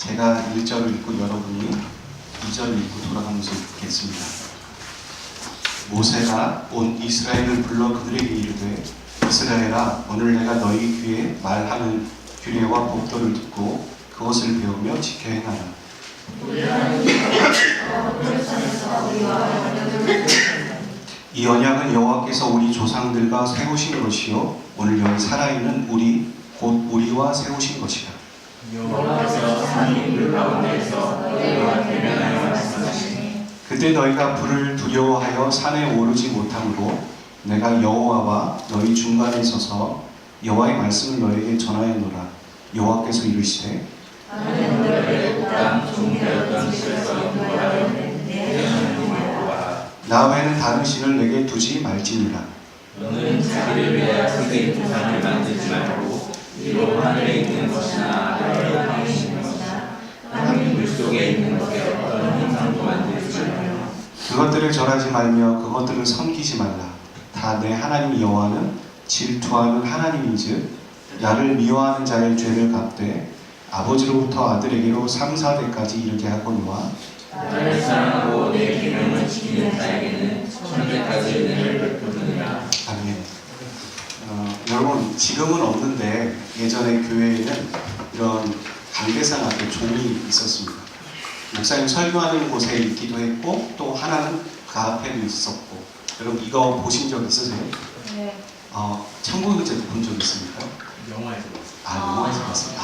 제가 1절을 읽고 여러분이 2절을 읽고 돌아가면서 읽겠습니다. 모세가 온 이스라엘을 불러 그들에게 이르되 이스라엘아, 오늘 내가 너희 귀에 말하는 규례와 법도를 듣고 그것을 배우며 지켜 행하라. 이 언약은 여호와께서 우리 조상들과 세우신 것이요 오늘 여기 살아있는 우리 곧 우리와 세우신 것이라. 여호와께서 산이 물 가운데에서 너희와 대면하여 말씀하시니 그때 너희가 불을 두려워하여 산에 오르지 못하므로 내가 여호와와 너희 중간에 서서 여호와의 말씀을 너희에게 전하였노라. 여호와께서 이르시되 나는 너희를 땅 종되었던 집에서 인도하여 내 하나님을 보아라. 나 외에는 다른 신을 내게 두지 말지니라. 너는 자기를 위하여 크게 조상을 만들지 말고 이로 하늘에 있는 것이나 너희 땅에 있는 것이나 땅 물속에 있는 것에 어떤 형상도 만들지 말며 그것들을 절하지 말며 그것들을 섬기지 말라. 다 내 하나님 여호와는 질투하는 하나님인즉 나를 미워하는 자의 죄를 갚되 아버지로부터 아들에게로 3, 4대까지 이르게 하거니와 나를 사랑하고 내 계명을 지키는 자에게는 천대까지 은혜를 베푸느니라. 아멘. 여러분, 지금은 없는데 예전에 교회에는 이런 강대상 앞에 종이 있었습니다. 목사님 설교하는 곳에 있기도 했고 또 하나는 그 앞에도 있었고. 여러분 이거 보신 적 있으세요? 네. 천국의 의자도 본 적 있습니까? 영화에서 봤어요. 영화에서 봤어요.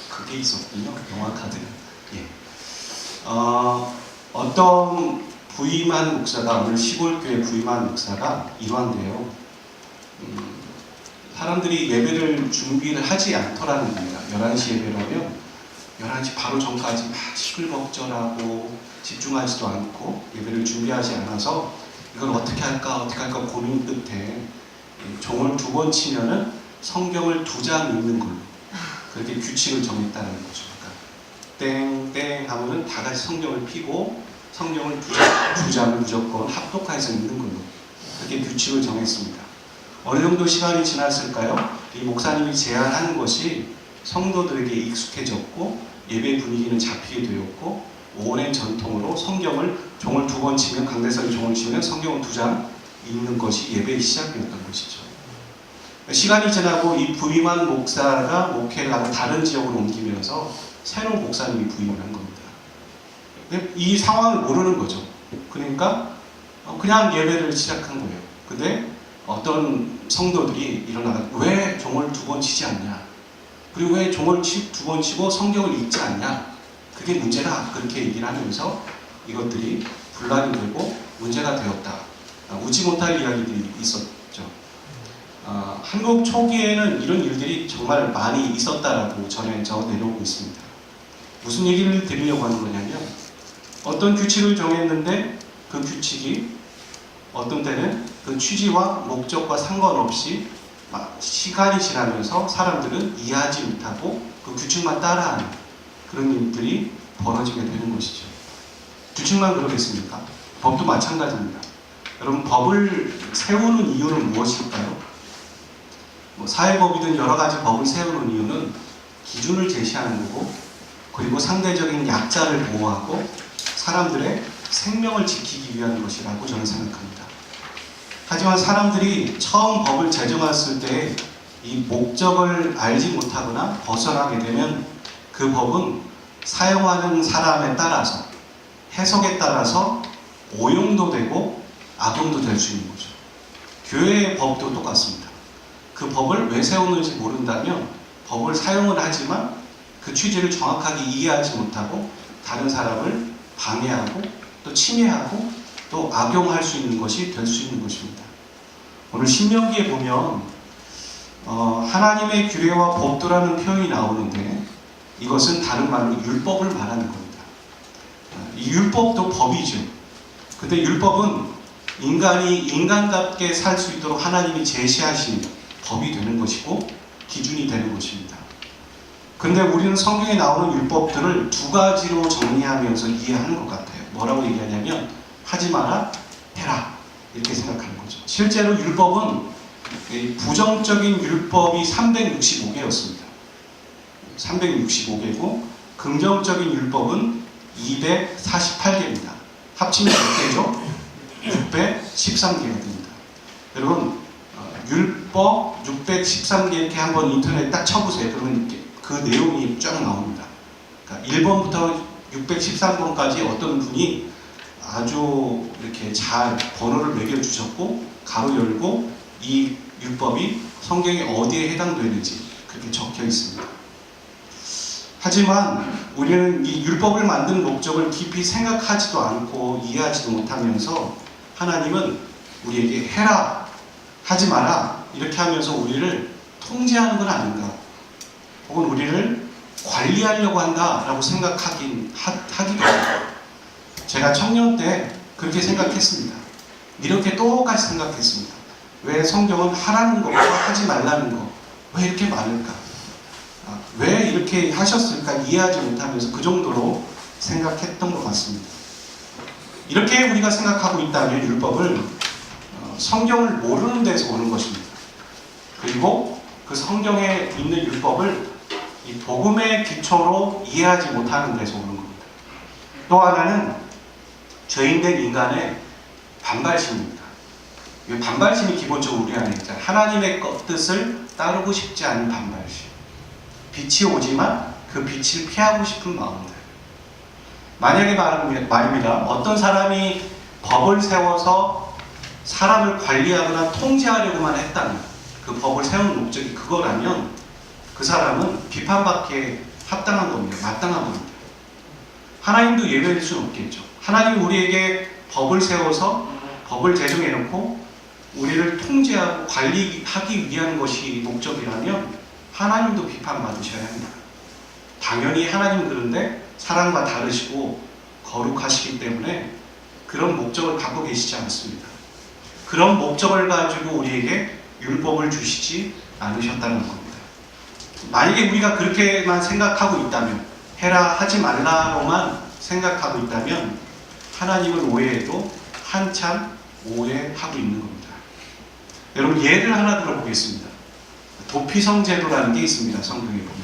그게 있었군요. 영화 카드는. 예. 어떤 부임한 목사가, 오늘 시골교회 부임한 목사가 이러한데요. 사람들이 예배를 준비를 하지 않더라는 겁니다. 11시 예배라면 11시 바로 전까지 막 시끌벅적하고 집중하지도 않고 예배를 준비하지 않아서 이걸 어떻게 할까 고민 끝에 종을 2번 치면은 성경을 2장 읽는 걸로 그렇게 규칙을 정했다는 거죠. 그러니까 땡땡 하면은 다 같이 성경을 펴고 성경을 2장을 무조건 합독해서 읽는 걸로 그렇게 규칙을 정했습니다. 어느 정도 시간이 지났을까요? 이 목사님이 제안하는 것이 성도들에게 익숙해졌고 예배 분위기는 잡히게 되었고 오랜 전통으로 성경을 종을 2번 치면 강대상이 종을 치면 성경을 2장 읽는 것이 예배의 시작이었던 것이죠. 시간이 지나고 이 부임한 목사가 목회를 하고 다른 지역으로 옮기면서 새로운 목사님이 부임을 한 겁니다. 근데 이 상황을 모르는 거죠. 그러니까 그냥 예배를 시작한 거예요. 근데 어떤 성도들이 일어나서 왜 종을 2번 치지 않냐? 그리고 왜 종을 2번 치고 성경을 읽지 않냐? 그게 문제다. 그렇게 얘기를 하면서 이것들이 분란이 되고 문제가 되었다. 웃지 못할 이야기들이 있었죠. 한국 초기에는 이런 일들이 정말 많이 있었다라고 전해져 내려오고 있습니다. 무슨 얘기를 드리려고 하는 거냐면 어떤 규칙을 정했는데 그 규칙이 어떤 때는 그 취지와 목적과 상관없이 시간이 지나면서 사람들은 이해하지 못하고 그 규칙만 따라하는 그런 일들이 벌어지게 되는 것이죠. 규칙만 그러겠습니까? 법도 마찬가지입니다. 여러분, 법을 세우는 이유는 무엇일까요? 사회법이든 여러 가지 법을 세우는 이유는 기준을 제시하는 거고 그리고 상대적인 약자를 보호하고 사람들의 생명을 지키기 위한 것이라고 저는 생각합니다. 하지만 사람들이 처음 법을 제정했을 때 이 목적을 알지 못하거나 벗어나게 되면 그 법은 사용하는 사람에 따라서 해석에 따라서 오용도 되고 악용도 될 수 있는 거죠. 교회의 법도 똑같습니다. 그 법을 왜 세우는지 모른다면 법을 사용을 하지만 그 취지를 정확하게 이해하지 못하고 다른 사람을 방해하고 또 침해하고 또 악용할 수 있는 것이 될 수 있는 것입니다. 오늘 신명기에 보면 하나님의 규례와 법도라는 표현이 나오는데 이것은 다른 말로 율법을 말하는 겁니다. 이 율법도 법이죠. 근데 율법은 인간이 인간답게 살 수 있도록 하나님이 제시하신 법이 되는 것이고 기준이 되는 것입니다. 근데 우리는 성경에 나오는 율법들을 2가지로 정리하면서 이해하는 것 같아요. 뭐라고 얘기하냐면 하지 마라, 해라 이렇게 생각하는 거죠. 실제로 율법은 부정적인 율법이 365개였습니다. 365개고 긍정적인 율법은 248개입니다. 합치면 몇 개죠? 613개가 됩니다. 여러분, 율법 613개 이렇게 한번 인터넷에 딱 쳐보세요. 그러면 그 내용이 쫙 나옵니다. 그러니까 1번부터 613번까지 어떤 분이 아주 이렇게 잘 번호를 매겨주셨고, 가로 열고 이 율법이 성경에 어디에 해당되는지 그렇게 적혀 있습니다. 하지만 우리는 이 율법을 만든 목적을 깊이 생각하지도 않고 이해하지도 못하면서 하나님은 우리에게 해라, 하지 마라 이렇게 하면서 우리를 통제하는 건 아닌가, 혹은 우리를 관리하려고 한다라고 생각하기도 합니다. 제가 청년 때 그렇게 생각했습니다. 이렇게 똑같이 생각했습니다. 왜 성경은 하라는 것과 하지 말라는 것, 왜 이렇게 많을까? 왜 이렇게 하셨을까 이해하지 못하면서 그 정도로 생각했던 것 같습니다. 이렇게 우리가 생각하고 있다면 율법을 성경을 모르는 데서 오는 것입니다. 그리고 그 성경에 있는 율법을 이 복음의 기초로 이해하지 못하는 데서 오는 겁니다. 또 하나는 죄인된 인간의 반발심입니다. 이 반발심이 기본적으로 우리 안에 있잖아요. 하나님의 뜻을 따르고 싶지 않은 반발심. 빛이 오지만 그 빛을 피하고 싶은 마음들. 만약에 말입니다. 어떤 사람이 법을 세워서 사람을 관리하거나 통제하려고만 했다면, 그 법을 세운 목적이 그거라면 그 사람은 비판받기에 합당한 겁니다. 마땅한 겁니다. 하나님도 예외일 수는 없겠죠. 하나님 우리에게 법을 세워서 법을 제정해놓고 우리를 통제하고 관리하기 위한 것이 목적이라면 하나님도 비판받으셔야 합니다. 당연히 하나님은 그런데 사랑과 다르시고 거룩하시기 때문에 그런 목적을 갖고 계시지 않습니다. 그런 목적을 가지고 우리에게 율법을 주시지 않으셨다는 겁니다. 만약에 우리가 그렇게만 생각하고 있다면, 해라 하지 말라로만 생각하고 있다면 하나님을 오해해도 한참 오해하고 있는 겁니다. 여러분, 예를 하나 들어보겠습니다. 도피성 제도라는 게 있습니다. 성경에 보면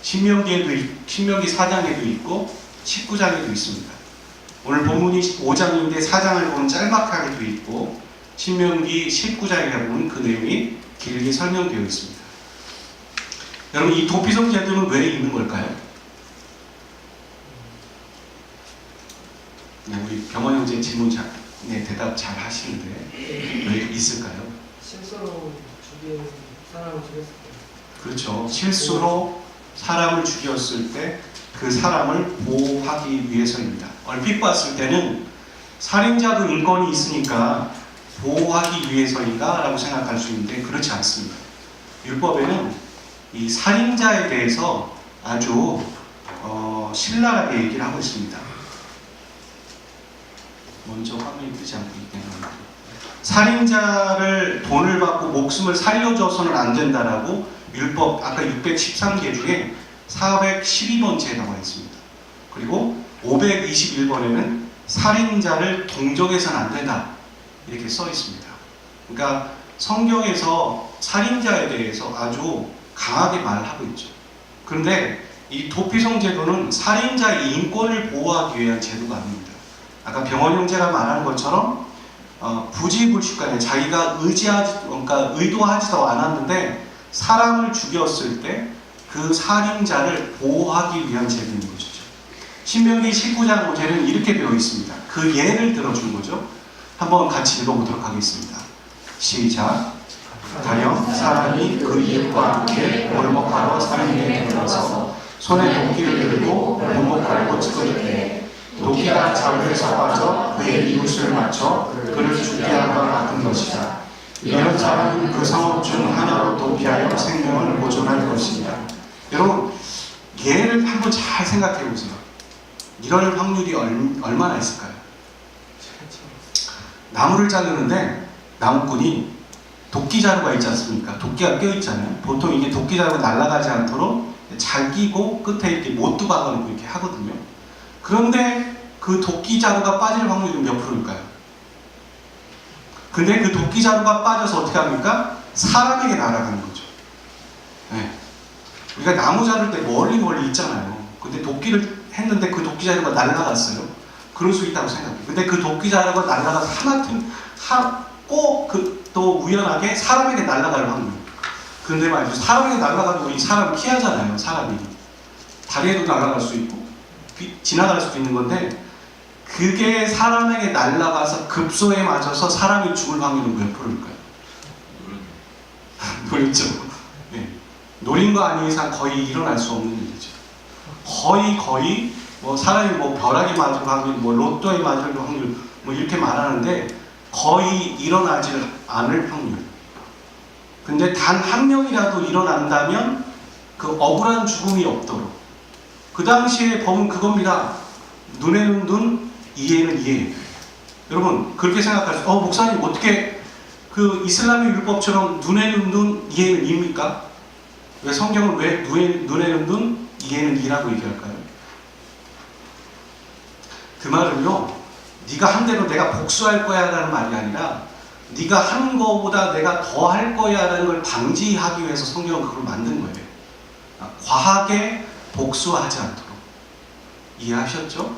신명기 4장에도 있고 19장에도 있습니다. 오늘 본문이 5장인데 4장을 보면 짤막하게 되어 있고 신명기 19장에 보면 그 내용이 길게 설명되어 있습니다. 여러분, 이 도피성 제도는 왜 있는 걸까요? 우리 병원 형제 질문 대답 잘 하시는데 왜 있을까요? 실수로 죽인 사람을 죽였을 때. 그렇죠. 실수로 사람을 죽였을 때 그 사람을 보호하기 위해서입니다. 얼핏 봤을 때는 살인자도 인권이 있으니까 보호하기 위해서인가 라고 생각할 수 있는데 그렇지 않습니다. 율법에는 이 살인자에 대해서 아주 신랄하게 얘기를 하고 있습니다. 먼저 화면이 뜨지 않고 있네요. 살인자를 돈을 받고 목숨을 살려줘서는 안 된다라고 율법 아까 613개 중에 412번째에 나와 있습니다. 그리고 521번에는 살인자를 동정해서는 안 된다 이렇게 써 있습니다. 그러니까 성경에서 살인자에 대해서 아주 강하게 말하고 있죠. 그런데 이 도피성 제도는 살인자의 인권을 보호하기 위한 제도가 아닙니다. 아까 병원 형제가 말하는 것처럼 부지불식간에 자기가 그러니까 의도하지도 않았는데 사람을 죽였을 때 그 살인자를 보호하기 위한 제도인 것이죠. 신명기 19장 5절은 이렇게 되어 있습니다. 그 예를 들어준 거죠. 한번 같이 읽어보도록 하겠습니다. 시작. 가령 사람이 그 이웃과 함께 몰목하러 산에 들어가서 손에 도끼를 들고 몰목하려고 찍을 때 도끼가 자루에서 빠져 그의 이웃을 맞춰 그를 죽게 한 것 같은 것이다. 이런 사람은 그 성읍 중 하나로 도피하여 생명을 보존할 것이다. 여러분, 예를 한번 잘 생각해 보세요. 이럴 확률이 얼마나 있을까요? 나무를 자르는데 나무꾼이 도끼 자루가 있지 않습니까? 도끼가 껴 있잖아요. 보통 이게 도끼 자루가 날아가지 않도록 잘 끼고 끝에 이렇게 못도 박아놓고 이렇게 하거든요. 그런데 그 도끼 자루가 빠질 확률은 몇 프로일까요? 근데 그 도끼 자루가 빠져서 어떻게 합니까? 사람에게 날아가는 거죠. 네. 우리가 나무 자를 때 멀리 있잖아요. 근데 도끼를 했는데 그 도끼 자루가 날아갔어요. 그럴 수 있다고 생각해요. 근데 그 도끼 자루가 날아가서 하마터면 꼭 또 우연하게 사람에게 날아갈 확률. 근데 말이죠. 사람에게 날아가도 우리 사람 피하잖아요. 사람이. 다리에도 날아갈 수 있고 지나갈 수도 있는 건데 그게 사람에게 날아가서 급소에 맞아서 사람이 죽을 확률은 몇 프로일까요? 노렸죠. 네. 노린 거 아닌 이상 거의 일어날 수 없는 일이죠. 거의 뭐 사람이 뭐 벼락에 맞을 확률, 뭐 로또에 맞을 확률 뭐 이렇게 말하는데 거의 일어나지 않을 확률. 근데 단 한 명이라도 일어난다면 그 억울한 죽음이 없도록. 그 당시에 법은 그겁니다. 눈에는 눈, 이에는 이에. 여러분 그렇게 생각할 수. 목사님 어떻게 그 이슬람의 율법처럼 눈에는 눈, 이에는 이입니까? 왜 성경은 왜 눈에는 눈, 이에는 이라고 얘기할까요? 그 말은요, 네가 한 대로 내가 복수할 거야 라는 말이 아니라 네가 한 거보다 내가 더 할 거야 라는 걸 방지하기 위해서 성경은 그걸 만든 거예요. 과하게 복수하지 않도록. 이해하셨죠?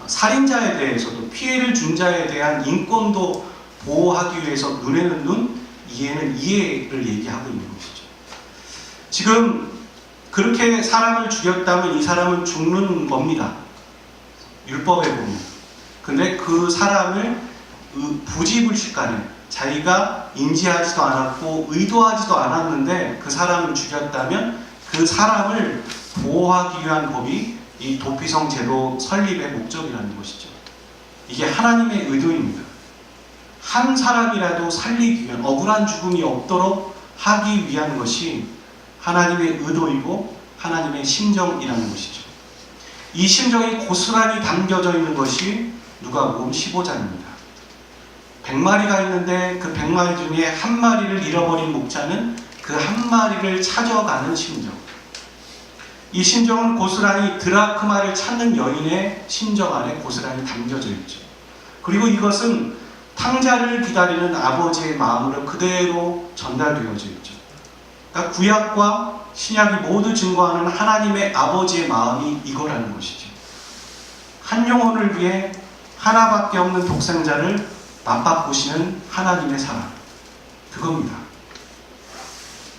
살인자에 대해서도 피해를 준 자에 대한 인권도 보호하기 위해서 눈에는 눈, 이에는 이해를 얘기하고 있는 것이죠. 지금 그렇게 사람을 죽였다면 이 사람은 죽는 겁니다. 율법에 보면. 근데 그 사람을 부지불식간에 자기가 인지하지도 않았고 의도하지도 않았는데 그 사람을 죽였다면 그 사람을 보호하기 위한 법이 이 도피성 제도 설립의 목적이라는 것이죠. 이게 하나님의 의도입니다. 한 사람이라도 살리기 위한 억울한 죽음이 없도록 하기 위한 것이 하나님의 의도이고 하나님의 심정이라는 것이죠. 이 심정이 고스란히 담겨져 있는 것이 누가복음 15장입니다. 100마리가 있는데 그 100마리 중에 한 마리를 잃어버린 목자는 그 한 마리를 찾아가는 심정. 이 심정은 고스란히 드라크마를 찾는 여인의 심정 안에 고스란히 담겨져 있죠. 그리고 이것은 탕자를 기다리는 아버지의 마음으로 그대로 전달되어져 있죠. 그러니까 구약과 신약이 모두 증거하는 하나님의 아버지의 마음이 이거라는 것이죠. 한 영혼을 위해 하나밖에 없는 독생자를 맞바꾸시는 하나님의 사랑. 그겁니다.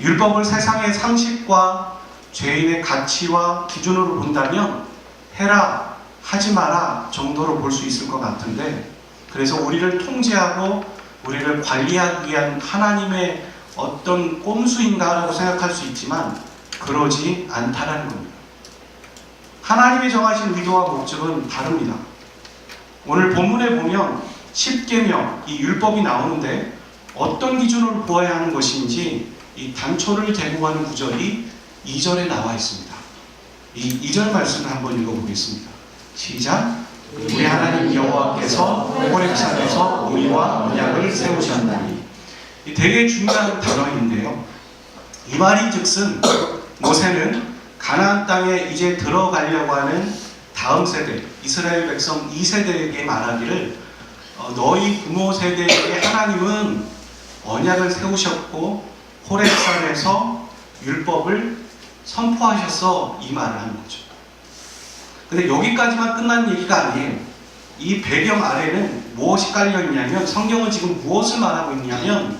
율법을 세상의 상식과 죄인의 가치와 기준으로 본다면 해라, 하지 마라 정도로 볼 수 있을 것 같은데, 그래서 우리를 통제하고 우리를 관리하기 위한 하나님의 어떤 꼼수인가라고 생각할 수 있지만 그러지 않다라는 겁니다. 하나님이 정하신 의도와 목적은 다릅니다. 오늘 본문에 보면 10계명, 이 율법이 나오는데 어떤 기준으로 보아야 하는 것인지 이 단초를 제공하는 구절이 2절에 나와 있습니다. 이 2절 말씀을 한번 읽어보겠습니다. 시작! 우리 하나님 여호와께서 호렙산에서 우리와 언약을 세우셨나니. 되게 중요한 단어인데요. 이 말이 즉슨 모세는 가나안 땅에 이제 들어가려고 하는 다음 세대, 이스라엘 백성 2세대에게 말하기를 너희 부모 세대에게 하나님은 언약을 세우셨고 호렙산에서 율법을 선포하셨어, 이 말을 하는 거죠. 근데 여기까지만 끝난 얘기가 아니에요. 이 배경 아래는 무엇이 깔려 있냐면, 성경은 지금 무엇을 말하고 있냐면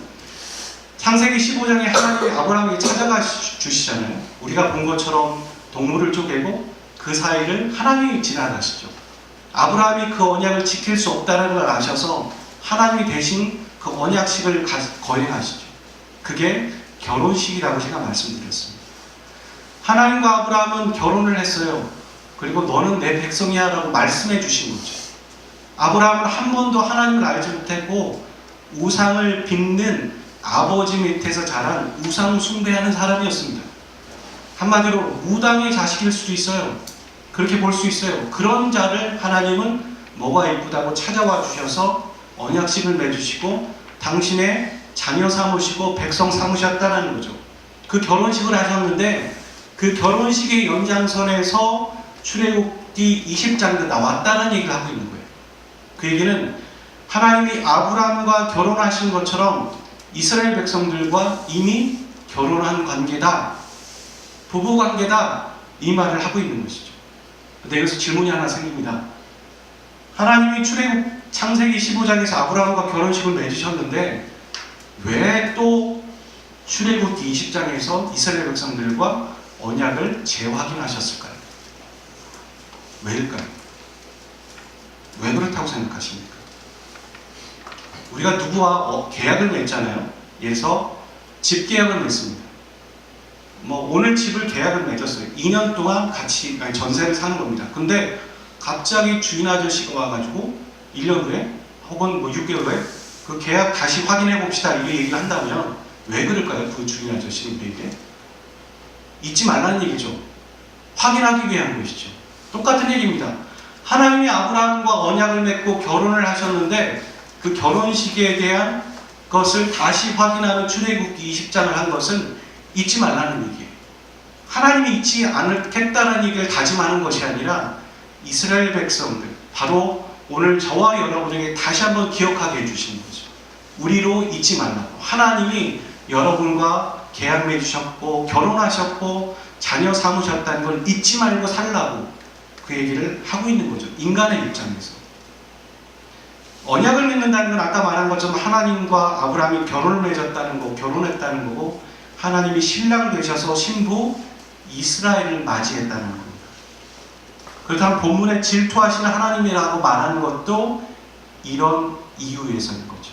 창세기 15장에 하나님이 아브라함에게 찾아가 주시잖아요. 우리가 본 것처럼 동물을 쪼개고 그 사이를 하나님이 지나가시죠. 아브라함이 그 언약을 지킬 수 없다는 걸 아셔서 하나님이 대신 그 언약식을 거행하시죠. 그게 결혼식이라고 제가 말씀드렸습니다. 하나님과 아브라함은 결혼을 했어요. 그리고 너는 내 백성이야 라고 말씀해 주신 거죠. 아브라함은 한 번도 하나님을 알지 못했고 우상을 빚는 아버지 밑에서 자란 우상 숭배하는 사람이었습니다. 한마디로 무당의 자식일 수도 있어요. 그렇게 볼 수 있어요. 그런 자를 하나님은 뭐가 이쁘다고 찾아와 주셔서 언약식을 맺으시고 당신의 자녀 삼으시고 백성 삼으셨다는 거죠. 그 결혼식을 하셨는데 그 결혼식의 연장선에서 출애굽기 20장도 나왔다는 얘기를 하고 있는 거예요. 그 얘기는 하나님이 아브라함과 결혼하신 것처럼 이스라엘 백성들과 이미 결혼한 관계다, 부부 관계다, 이 말을 하고 있는 것이죠. 근데 여기서 질문이 하나 생깁니다. 하나님이 창세기 15장에서 아브라함과 결혼식을 맺으셨는데 왜 또 출애굽기 20장에서 이스라엘 백성들과 언약을 재확인하셨을까요? 왜일까요? 왜 그렇다고 생각하십니까? 우리가 누구와 계약을 맺잖아요. 예서 집 계약을 맺습니다. 오늘 집을 계약을 맺었어요. 2년 동안 같이 전세를 사는 겁니다. 근데 갑자기 주인 아저씨가 와가지고 1년 후에 혹은 6개월 후에 그 계약 다시 확인해 봅시다 이렇게 얘기를 한다면 왜 그럴까요? 그 주인 아저씨는 우리에게 잊지 말라는 얘기죠. 확인하기 위한 것이죠. 똑같은 얘기입니다. 하나님이 아브라함과 언약을 맺고 결혼을 하셨는데 그 결혼식에 대한 것을 다시 확인하는 출애굽기 20장을 한 것은 잊지 말라는 얘기예요. 하나님이 잊지 않겠다는 얘기를 다짐하는 것이 아니라 이스라엘 백성들, 바로 오늘 저와 여러분에게 다시 한번 기억하게 해주시는 거죠. 우리로 잊지 말라고. 하나님이 여러분과 계약 맺으셨고 결혼하셨고 자녀 삼으셨다는 걸 잊지 말고 살라고 그 얘기를 하고 있는 거죠. 인간의 입장에서. 언약을 맺는다는 건 아까 말한 것처럼 하나님과 아브라함이 결혼을 맺었다는 거고 결혼했다는 거고 하나님이 신랑 되셔서 신부 이스라엘을 맞이했다는 겁니다. 그렇다면 본문에 질투하시는 하나님이라고 말하는 것도 이런 이유에서인 거죠.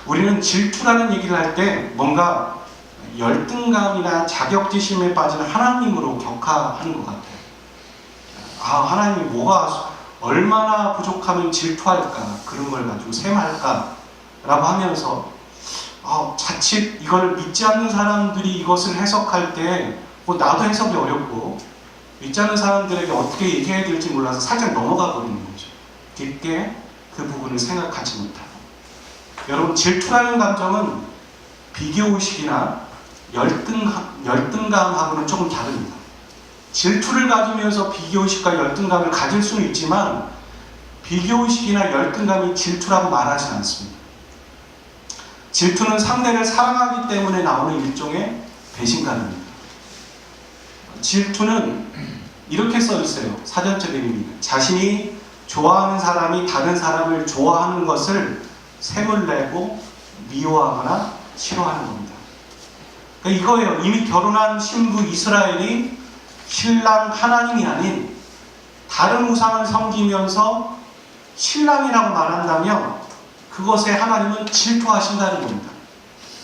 우리는 질투라는 얘기를 할 때 뭔가 열등감이나 자격지심에 빠지는 하나님으로 격하하는 것 같아요. 하나님이 뭐가 얼마나 부족하면 질투할까, 그런 걸 가지고 셈할까 라고 하면서 자칫 이걸 믿지 않는 사람들이 이것을 해석할 때 나도 해석이 어렵고 믿지 않는 사람들에게 어떻게 얘기해야 될지 몰라서 살짝 넘어가 버리는 거죠. 깊게 그 부분을 생각하지 못하고. 여러분, 질투라는 감정은 비교의식이나 열등감하고는 조금 다릅니다. 질투를 가지면서 비교의식과 열등감을 가질 수는 있지만 비교의식이나 열등감이 질투라고 말하지 않습니다. 질투는 상대를 사랑하기 때문에 나오는 일종의 배신감입니다. 질투는 이렇게 써 있어요. 사전적 의미입니다. 자신이 좋아하는 사람이 다른 사람을 좋아하는 것을 셈을 내고 미워하거나 싫어하는 겁니다. 그러니까 이거예요. 이미 결혼한 신부 이스라엘이 신랑 하나님이 아닌 다른 우상을 섬기면서 신랑이라고 말한다면 그것에 하나님은 질투하신다는 겁니다.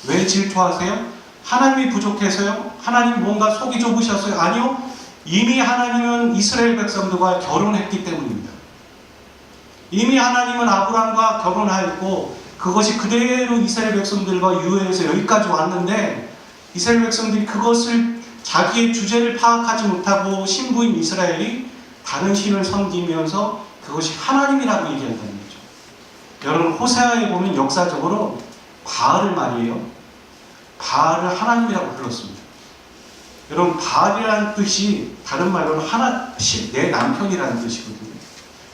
왜 질투하세요? 하나님이 부족해서요? 하나님이 뭔가 속이 좁으셔서요? 아니요. 이미 하나님은 이스라엘 백성들과 결혼했기 때문입니다. 이미 하나님은 아브라함과 결혼하였고 그것이 그대로 이스라엘 백성들과 유해해서 여기까지 왔는데 이스라엘 백성들이 그것을 자기의 주제를 파악하지 못하고 신부인 이스라엘이 다른 신을 섬기면서 그것이 하나님이라고 얘기한다는 거죠. 여러분, 호세아에 보면 역사적으로 바알을 말이에요. 바알을 하나님이라고 불렀습니다. 여러분, 바알이라는 뜻이 다른 말로는 내 남편이라는 뜻이거든요.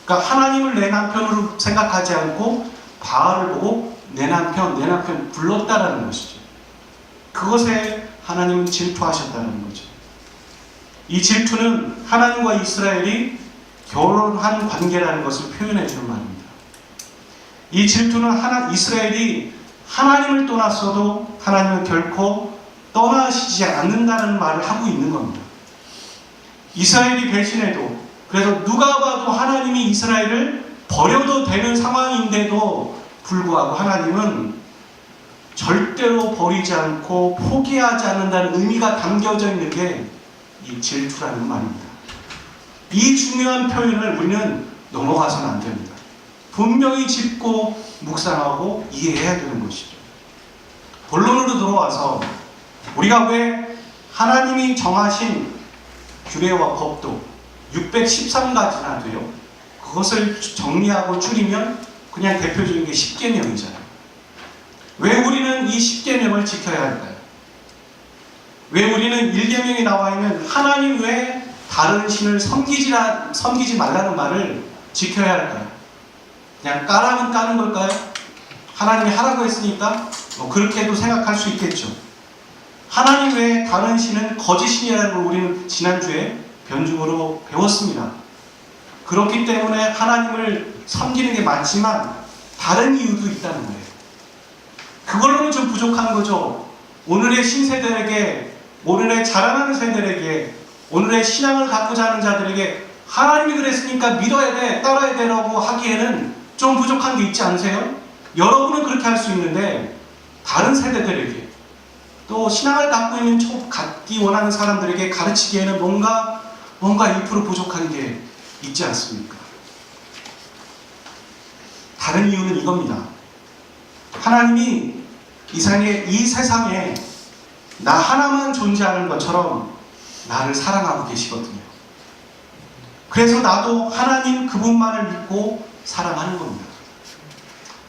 그러니까 하나님을 내 남편으로 생각하지 않고 바알을 보고 내 남편 불렀다라는 것이죠. 그것에 하나님은 질투하셨다는 거죠. 이 질투는 하나님과 이스라엘이 결혼한 관계라는 것을 표현해 주는 말입니다. 이 질투는 이스라엘이 하나님을 떠났어도 하나님은 결코 떠나시지 않는다는 말을 하고 있는 겁니다. 이스라엘이 배신해도, 그래서 누가 봐도 하나님이 이스라엘을 버려도 되는 상황인데도 불구하고 하나님은 절대로 버리지 않고 포기하지 않는다는 의미가 담겨져 있는 게 이 질투라는 말입니다. 이 중요한 표현을 우리는 넘어가서는 안 됩니다. 분명히 짚고 묵상하고 이해해야 되는 것이죠. 본론으로 들어와서 우리가 왜 하나님이 정하신 규례와 법도 613가지나 돼요. 그것을 정리하고 줄이면 그냥 대표적인 게 10계명이잖아요. 왜 우리는 이 10계명을 지켜야 할까요? 왜 우리는 1계명에 나와 있는 하나님 외에 다른 신을 섬기지 말라는 말을 지켜야 할까요? 그냥 까라면 까는 걸까요? 하나님이 하라고 했으니까 그렇게도 생각할 수 있겠죠. 하나님 외에 다른 신은 거짓신이라는 걸 우리는 지난주에 변증으로 배웠습니다. 그렇기 때문에 하나님을 섬기는 게 맞지만 다른 이유도 있다는 거예요. 그걸로는 좀 부족한 거죠. 오늘의 신세대에게, 오늘의 자라나는 세대에게, 오늘의 신앙을 갖고자 하는 자들에게 하나님이 그랬으니까 믿어야 돼, 따라야 되라고 하기에는 좀 부족한 게 있지 않으세요? 여러분은 그렇게 할 수 있는데 다른 세대들에게, 또 신앙을 갖고 있는 갖기 원하는 사람들에게 가르치기에는 뭔가 2% 부족한 게 있지 않습니까? 다른 이유는 이겁니다. 하나님이 이 세상에 나 하나만 존재하는 것처럼 나를 사랑하고 계시거든요. 그래서 나도 하나님 그분만을 믿고 사랑하는 겁니다.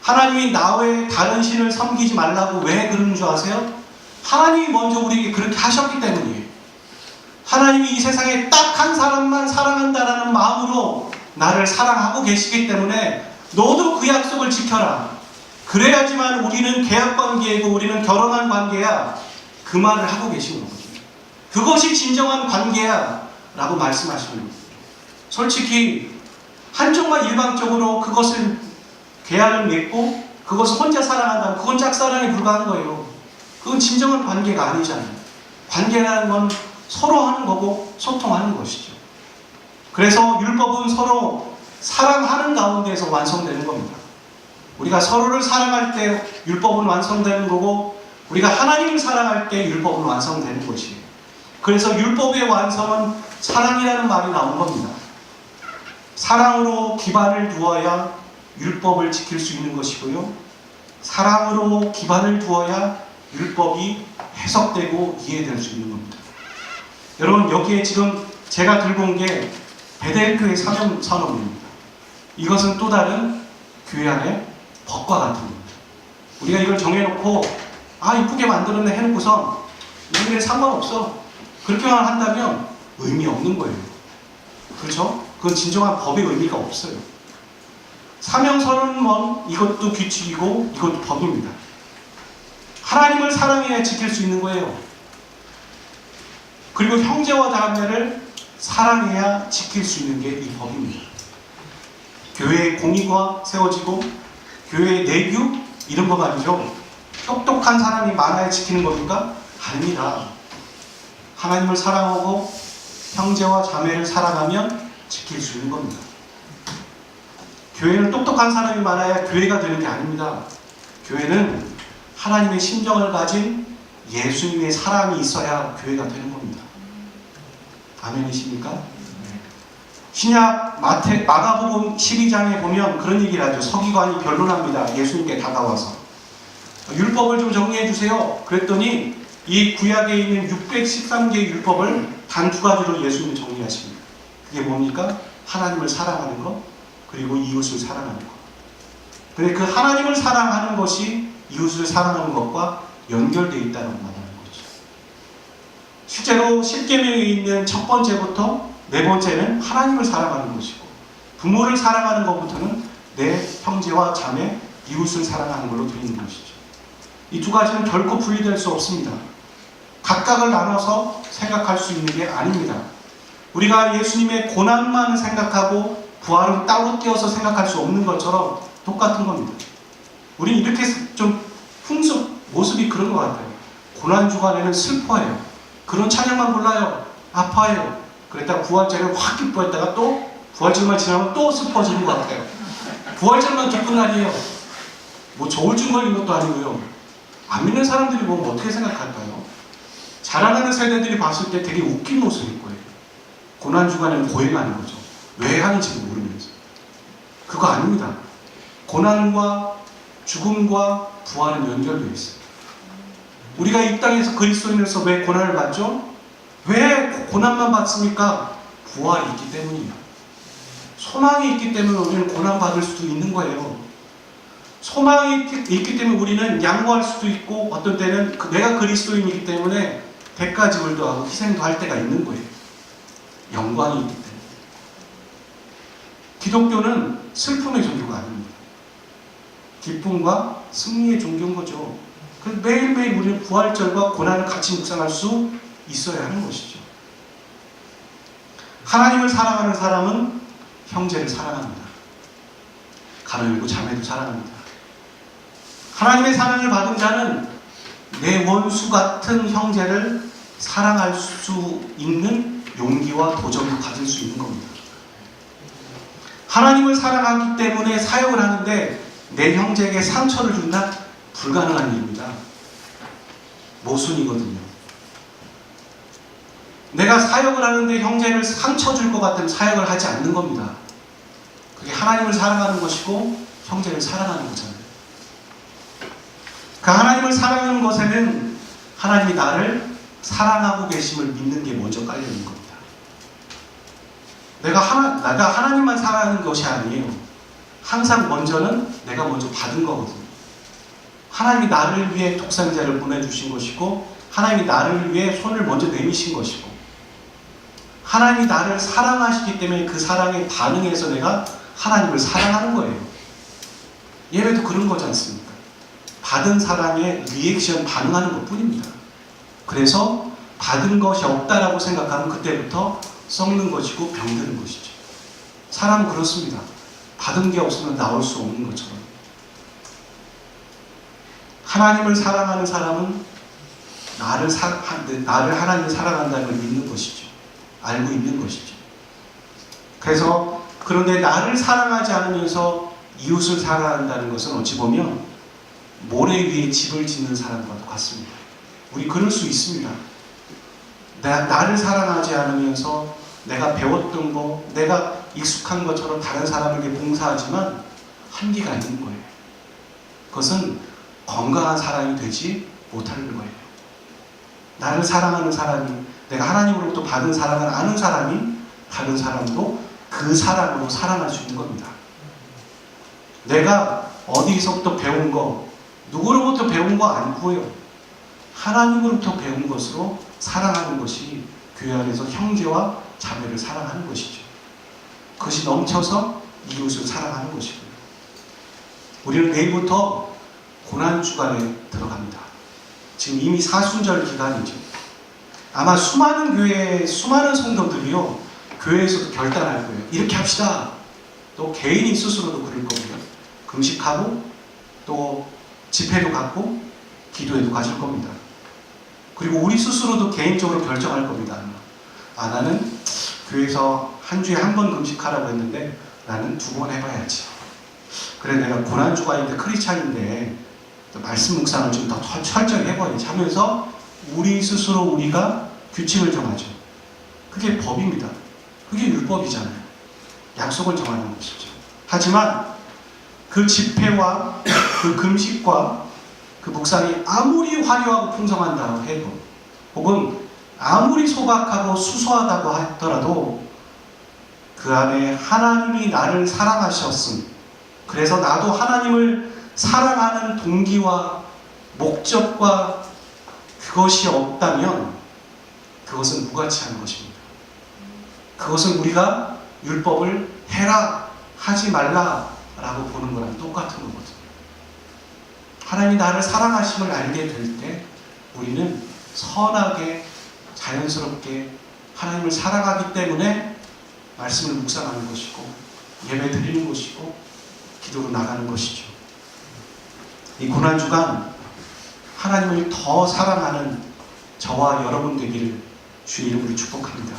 하나님이 나 외에 다른 신을 섬기지 말라고 왜 그러는 줄 아세요? 하나님이 먼저 우리에게 그렇게 하셨기 때문이에요. 하나님이 이 세상에 딱 한 사람만 사랑한다라는 마음으로 나를 사랑하고 계시기 때문에 너도 그 약속을 지켜라. 그래야지만 우리는 계약관계이고 우리는 결혼한 관계야. 그 말을 하고 계시는 거거든요. 그것이 진정한 관계야 라고 말씀하시는 거예요. 솔직히 한쪽만 일방적으로 그것을 계약을 맺고 그것을 혼자 사랑한다면 그건 짝사랑에 불과한 거예요. 그건 진정한 관계가 아니잖아요. 관계라는 건 서로 하는 거고 소통하는 것이죠. 그래서 율법은 서로 사랑하는 가운데에서 완성되는 겁니다. 우리가 서로를 사랑할 때 율법은 완성되는 거고 우리가 하나님을 사랑할 때 율법은 완성되는 것이에요. 그래서 율법의 완성은 사랑이라는 말이 나온 겁니다. 사랑으로 기반을 두어야 율법을 지킬 수 있는 것이고요. 사랑으로 기반을 두어야 율법이 해석되고 이해될 수 있는 겁니다. 여러분, 여기에 지금 제가 들고 온 게 베델교회 사명선언입니다. 이것은 또 다른 교회 안의 법과 같은 겁니다. 우리가 이걸 정해놓고 이쁘게 만들었네 해놓고선 우리는 상관없어, 그렇게만 한다면 의미 없는 거예요. 그렇죠? 그건 진정한 법의 의미가 없어요. 사명선언은 이것도 규칙이고 이것도 법입니다. 하나님을 사랑해야 지킬 수 있는 거예요. 그리고 형제와 자매를 사랑해야 지킬 수 있는 게 이 법입니다. 교회의 공의가 세워지고 교회의 내규 이런 거 말이죠. 똑똑한 사람이 많아야 지키는 겁니까? 아닙니다. 하나님을 사랑하고 형제와 자매를 사랑하면 지킬 수 있는 겁니다. 교회는 똑똑한 사람이 많아야 교회가 되는 게 아닙니다. 교회는 하나님의 심정을 가진 예수님의 사랑이 있어야 교회가 되는 겁니다. 아멘이십니까? 신약 마가복음 12장에 보면 그런 얘기를 하죠. 서기관이 변론합니다. 예수님께 다가와서 율법을 좀 정리해 주세요. 그랬더니 이 구약에 있는 613개의 율법을 단 2가지로 예수님이 정리하십니다. 그게 뭡니까? 하나님을 사랑하는 것, 그리고 이웃을 사랑하는 것. 근데 그 하나님을 사랑하는 것이 이웃을 사랑하는 것과 연결되어 있다는 말하는 거죠. 실제로 십계명에 있는 첫 번째부터 네 번째는 하나님을 사랑하는 것이고, 부모를 사랑하는 것부터는 내 형제와 자매, 이웃을 사랑하는 걸로 되어 있는 것이죠. 이 2가지는 결코 분리될 수 없습니다. 각각을 나눠서 생각할 수 있는 게 아닙니다. 우리가 예수님의 고난만 생각하고 부활은 따로 떼어서 생각할 수 없는 것처럼 똑같은 겁니다. 우린 이렇게 좀 모습이 그런 것 같아요. 고난주간에는 슬퍼해요. 그런 찬양만 불러요. 아파해요. 그랬다가 부활절에 확 기뻐했다가 또 부활절만 지나면 또 슬퍼지는 것 같아요. 부활절만 기쁜 날이에요. 저울증 걸린 것도 아니고요. 안 믿는 사람들이 보면 어떻게 생각할까요? 자라나는 세대들이 봤을 때 되게 웃긴 모습일 거예요. 고난주간에는 고행하는 거죠. 왜 하는지도 모르면서. 그거 아닙니다. 고난과 죽음과 부활은 연결되어 있어요. 우리가 이 땅에서 그리스도인으로서 왜 고난을 받죠? 왜 고난만 받습니까? 부활이 있기 때문이에요. 소망이 있기 때문에 우리는 고난받을 수도 있는 거예요. 소망이 있기 때문에 우리는 양보할 수도 있고, 어떤 때는 내가 그리스도인이기 때문에 대가 지불도 하고 희생도 할 때가 있는 거예요. 영광이 있기 때문에. 기독교는 슬픔의 종교가 아닙니다. 기쁨과 승리의 종교인 거죠. 매일매일 우리는 부활절과 고난을 같이 묵상할 수 있어야 하는 것이죠. 하나님을 사랑하는 사람은 형제를 사랑합니다. 가로열고 자매도 사랑합니다. 하나님의 사랑을 받은 자는 내 원수 같은 형제를 사랑할 수 있는 용기와 도전을 가질 수 있는 겁니다. 하나님을 사랑하기 때문에 사역을 하는데 내 형제에게 상처를 준다? 불가능한 일입니다. 모순이거든요. 내가 사역을 하는데 형제를 상처 줄 것 같으면 사역을 하지 않는 겁니다. 그게 하나님을 사랑하는 것이고 형제를 사랑하는 거잖아요. 그 하나님을 사랑하는 것에는 하나님이 나를 사랑하고 계심을 믿는 게 먼저 깔려 있는 겁니다. 내가 하나님만 사랑하는 것이 아니에요. 항상 먼저는 내가 먼저 받은 거거든요. 하나님이 나를 위해 독생자를 보내주신 것이고 하나님이 나를 위해 손을 먼저 내미신 것이고 하나님이 나를 사랑하시기 때문에 그 사랑에 반응해서 내가 하나님을 사랑하는 거예요. 예배도 그런 거지 않습니까? 받은 사랑에 리액션 반응하는 것 뿐입니다. 그래서 받은 것이 없다라고 생각하면 그때부터 썩는 것이고 병드는 것이죠. 사람은 그렇습니다. 받은 게 없으면 나올 수 없는 것처럼. 하나님을 사랑하는 사람은 나를 하나님이 사랑한다는 걸 믿는 것이죠. 알고 있는 것이죠. 그래서 그런데 나를 사랑하지 않으면서 이웃을 사랑한다는 것은 어찌 보면 모래 위에 집을 짓는 사람과도 같습니다. 우리 그럴 수 있습니다. 나를 사랑하지 않으면서 내가 배웠던 거, 내가 익숙한 것처럼 다른 사람에게 봉사하지만 한계가 있는 거예요. 그것은 건강한 사람이 되지 못하는 거예요. 나를 사랑하는 사람이, 내가 하나님으로부터 받은 사랑을 아는 사람이 다른 사람도 그 사랑으로 사랑할 수 있는 겁니다. 내가 어디서부터 배운 거, 누구로부터 배운 거 아니고요. 하나님으로부터 배운 것으로 사랑하는 것이 교회 안에서 형제와 자매를 사랑하는 것이죠. 그것이 넘쳐서 이웃을 사랑하는 것이고요. 우리는 내일부터 고난주간에 들어갑니다. 지금 이미 사순절 기간이죠. 아마 수많은 교회에 수많은 성도들이요, 교회에서도 결단할 거예요. 이렇게 합시다. 또 개인이 스스로도 그럴 겁니다. 금식하고 또 집회도 갖고 기도회도 가질 겁니다. 그리고 우리 스스로도 개인적으로 결정할 겁니다. 나는 교회에서 한 주에 한 번 금식하라고 했는데 나는 2번 해봐야지. 그래, 내가 고난주간인데 크리스찬인데 말씀 묵상을 좀 더 철저히 해봐야지 하면서 우리 스스로 우리가 규칙을 정하죠. 그게 법입니다. 그게 율법이잖아요. 약속을 정하는 것이죠. 하지만 그 집회와 그 금식과 그 묵상이 아무리 화려하고 풍성한다고 해도, 혹은 아무리 소박하고 수소하다고 하더라도 그 안에 하나님이 나를 사랑하셨음, 그래서 나도 하나님을 사랑하는 동기와 목적과 그것이 없다면 그것은 무가치한 것입니다. 그것은 우리가 율법을 해라, 하지 말라 라고 보는 거랑 똑같은 거거든요. 하나님이 나를 사랑하심을 알게 될 때 우리는 선하게 자연스럽게 하나님을 사랑하기 때문에 말씀을 묵상하는 것이고 예배 드리는 것이고 기도로 나가는 것이죠. 이 고난주간 하나님을 더 사랑하는 저와 여러분 되기를 주의 이름으로 축복합니다.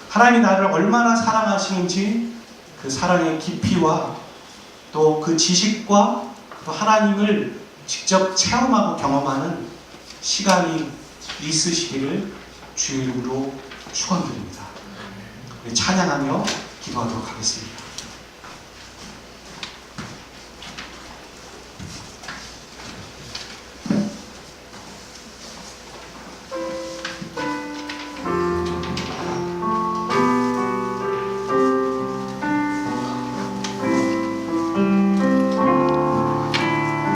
하나님이 나를 얼마나 사랑하시는지 그 사랑의 깊이와 또 그 지식과 또 하나님을 직접 체험하고 경험하는 시간이 있으시기를 주의 이름으로 축원드립니다. 찬양하며 기도하도록 하겠습니다.